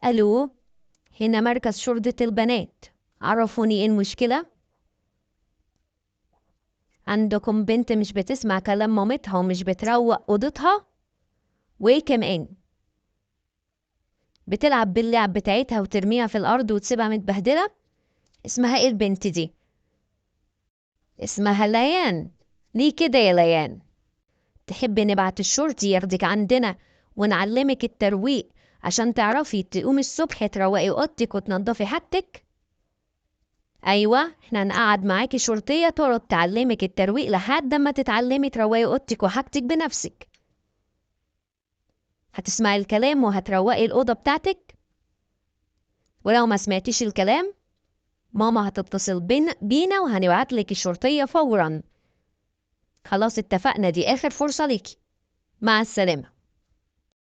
ألو، هنا مركز شرطة البنات. عرفوني إيه المشكلة؟ عندكم بنت مش بتسمع كلام مامتها ومش بتروق أوضتها؟ وإيه كمان؟ بتلعب باللعب بتاعتها وترميها في الأرض وتسيبها متبهدلة؟ اسمها إيه البنت دي؟ اسمها ليان. ليه كده يا ليان؟ تحبي نبعت الشرطي ياخدك عندنا ونعلمك الترويق عشان تعرفي تقومي الصبح تروقي اوضتك وتنضفي حاجتك؟ ايوه، احنا نقعد معاكي شرطيه تقعد تعلمك الترويق لحد ما تتعلمي تروقي اوضتك وحاجتك بنفسك. هتسمعي الكلام وهتروقي الاوضه بتاعتك؟ ولو ما سمعتيش الكلام ماما هتتصل بينا وهنبعتلك الشرطيه فورا. خلاص اتفقنا، دي اخر فرصه ليكي. مع السلامه.